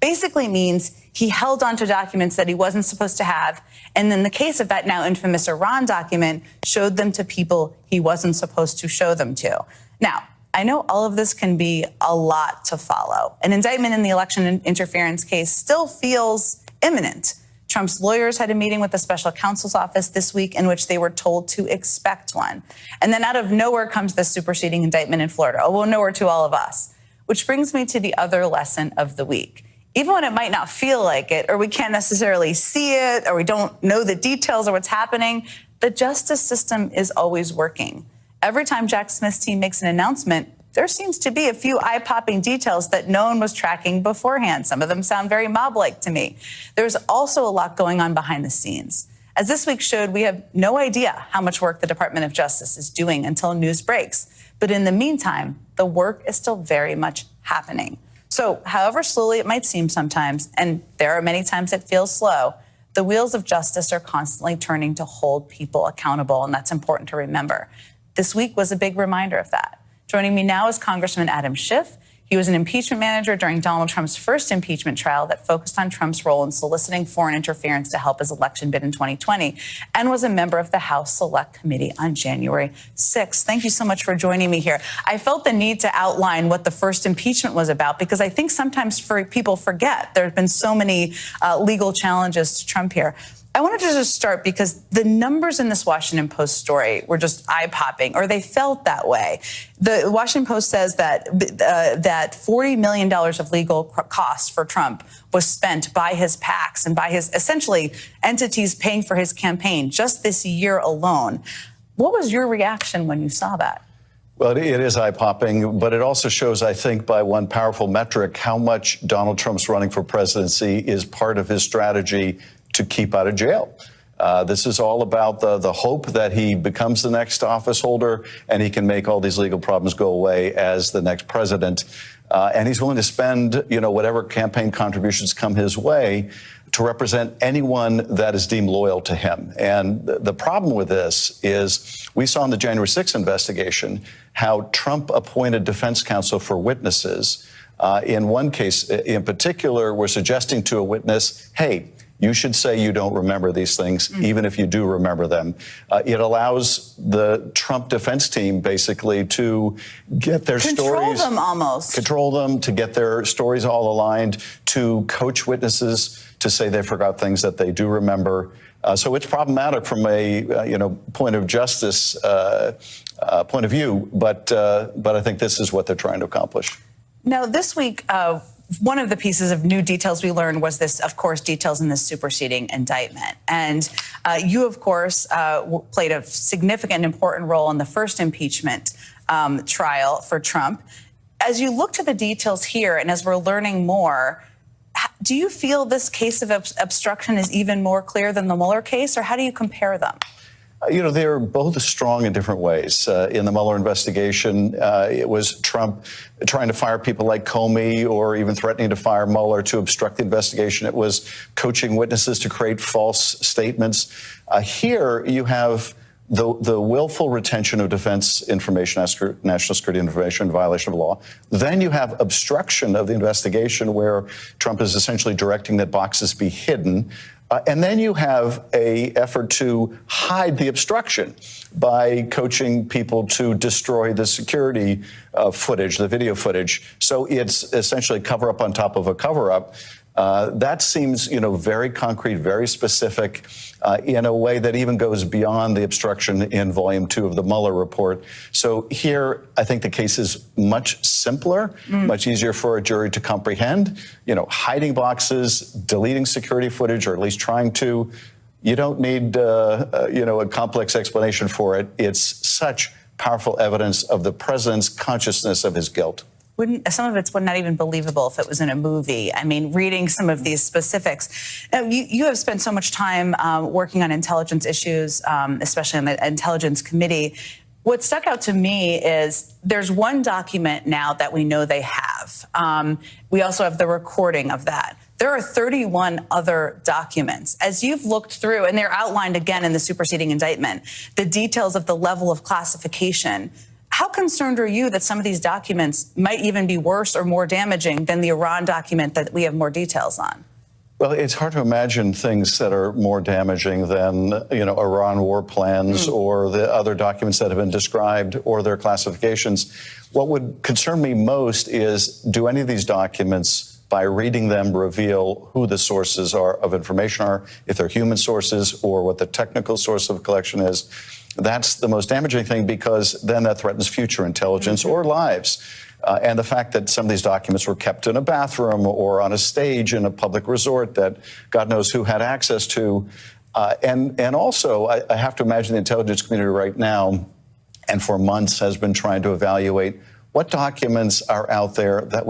basically means he held onto documents that he wasn't supposed to have. And in the case of that now infamous Iran document, showed them to people he wasn't supposed to show them to. Now, I know all of this can be a lot to follow. An indictment in the election interference case still feels imminent. Trump's lawyers had a meeting with the special counsel's office this week in which they were told to expect one. And then out of nowhere comes this superseding indictment in Florida. Oh, well, nowhere to all of us. Which brings me to the other lesson of the week. Even when it might not feel like it, or we can't necessarily see it, or we don't know the details or what's happening, the justice system is always working. Every time Jack Smith's team makes an announcement, there seems to be a few eye-popping details that no one was tracking beforehand. Some of them sound very mob-like to me. There's also a lot going on behind the scenes. As this week showed, we have no idea how much work the Department of Justice is doing until news breaks. But in the meantime, the work is still very much happening. So however slowly it might seem sometimes, and there are many times it feels slow, the wheels of justice are constantly turning to hold people accountable, and that's important to remember. This week was a big reminder of that. Joining me now is Congressman Adam Schiff. He was an impeachment manager during Donald Trump's first impeachment trial that focused on Trump's role in soliciting foreign interference to help his election bid in 2020, and was a member of the House Select Committee on January 6th. Thank you so much for joining me here. I felt the need to outline what the first impeachment was about because I think sometimes people forget there have been so many legal challenges to Trump here. I wanted to just start because the numbers in this Washington Post story were just eye-popping, or they felt that way. The Washington Post says that $40 million of legal costs for Trump was spent by his PACs and by his, essentially, entities paying for his campaign just this year alone. What was your reaction when you saw that? Well, it is eye-popping, but it also shows, I think, by one powerful metric, how much Donald Trump's running for presidency is part of his strategy to keep out of jail. This is all about the hope that he becomes the next office holder and he can make all these legal problems go away as the next president. And he's willing to spend, whatever campaign contributions come his way to represent anyone that is deemed loyal to him. And the problem with this is we saw in the January 6th investigation how Trump appointed defense counsel for witnesses. In one case in particular, we're suggesting to a witness, hey, you should say you don't remember these things, even if you do remember them. It allows the Trump defense team basically to get their stories. Control them almost. Control them, to get their stories all aligned, to coach witnesses to say they forgot things that they do remember. So it's problematic from a point of justice point of view, but I think this is what they're trying to accomplish. Now, this week, one of the pieces of new details we learned was this, of course, details in this superseding indictment. And you, of course, played a significant, important role in the first impeachment trial for Trump. As you look to the details here and as we're learning more, do you feel this case of obstruction is even more clear than the Mueller case, or how do you compare them? They're both strong in different ways. In the Mueller investigation, it was Trump trying to fire people like Comey or even threatening to fire Mueller to obstruct the investigation. It was coaching witnesses to create false statements. Here you have the willful retention of defense information, national security information in violation of law. Then you have obstruction of the investigation where Trump is essentially directing that boxes be hidden. And then you have an effort to hide the obstruction by coaching people to destroy the security footage, the video footage. So it's essentially cover up on top of a cover up. That seems, very concrete, very specific, in a way that even goes beyond the obstruction in Volume 2 of the Mueller report. So here, I think the case is much simpler, much easier for a jury to comprehend. Hiding boxes, deleting security footage, or at least trying to. You don't need, a complex explanation for it. It's such powerful evidence of the president's consciousness of his guilt. Some of it's not even believable if it was in a movie. I mean, reading some of these specifics. You have spent so much time working on intelligence issues, especially on the Intelligence Committee. What stuck out to me is there's one document now that we know they have. We also have the recording of that. There are 31 other documents. As you've looked through, and they're outlined again in the superseding indictment, the details of the level of classification. How concerned are you that some of these documents might even be worse or more damaging than the Iran document that we have more details on? Well, it's hard to imagine things that are more damaging than, Iran war plans or the other documents that have been described or their classifications. What would concern me most is, do any of these documents, by reading them, reveal who the sources of information are, if they're human sources or what the technical source of collection is? That's the most damaging thing, because then that threatens future intelligence or lives. And the fact that some of these documents were kept in a bathroom or on a stage in a public resort that God knows who had access to. And also, I have to imagine the intelligence community right now, and for months, has been trying to evaluate what documents are out there that